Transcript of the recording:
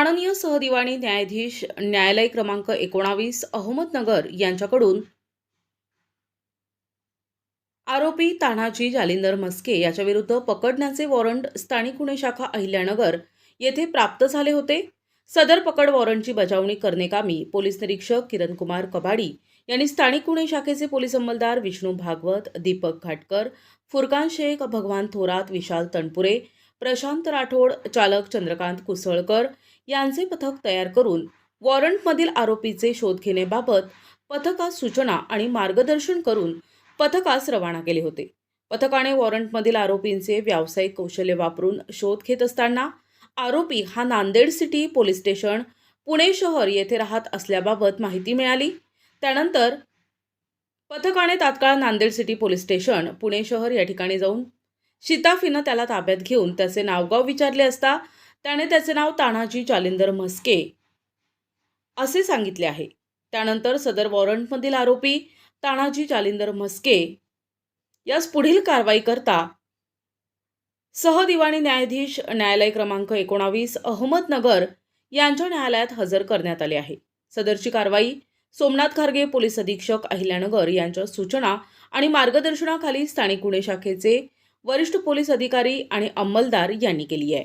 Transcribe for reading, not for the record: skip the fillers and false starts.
माननीय सहदिवाणी न्यायाधीश न्यायालय क्रमांक 19 अहमदनगर यांच्याकडून आरोपी तानाजी जालिंदर मस्के याच्याविरुद्ध पकडण्याचे वॉरंट स्थानिक गुन्हे शाखा अहिल्यानगर येथे प्राप्त झाले होते। सदर पकड वॉरंटची बजावणी करण्याकामी पोलीस निरीक्षक किरणकुमार कबाडी यांनी स्थानिक गुन्हे शाखेचे पोलीस अंमलदार विष्णू भागवत, दीपक घाटकर, फुरकान शेख, भगवान थोरात, विशाल तणपुरे, प्रशांत राठोड, चालक चंद्रकांत कुसळकर यांचे पथक तयार करून वॉरंटमधील आरोपीचे शोध घेण्याबाबत पथकास सूचना आणि मार्गदर्शन करून पथकास रवाना केले होते। पथकाने वॉरंटमधील आरोपींचे व्यावसायिक कौशल्य वापरून शोध घेत असताना आरोपी हा Nanded city police station Pune शहर येथे राहत असल्याबाबत माहिती मिळाली। त्यानंतर पथकाने तात्काळ Nanded city police station Pune शहर या ठिकाणी जाऊन शिताफीनं त्याला ताब्यात घेऊन त्याचे नावगाव विचारले असता त्याने त्याचे नाव तानाजी जालिंदर मस्के असे सांगितले आहे। त्यानंतर सदर वॉरंटमधील आरोपी तानाजी जालिंदर मस्के यास पुढील कारवाई करता सहदिवाणी न्यायाधीश न्यायालय क्रमांक 19 अहमदनगर यांच्या न्यायालयात हजर करण्यात आले आहे। सदरची कारवाई सोमनाथ खारगे पोलीस अधीक्षक अहिल्यानगर यांच्या सूचना आणि मार्गदर्शनाखाली स्थानिक गुन्हे शाखेचे वरिष्ठ पोलीस अधिकारी आणि अंमलदार यांनी केली आहे।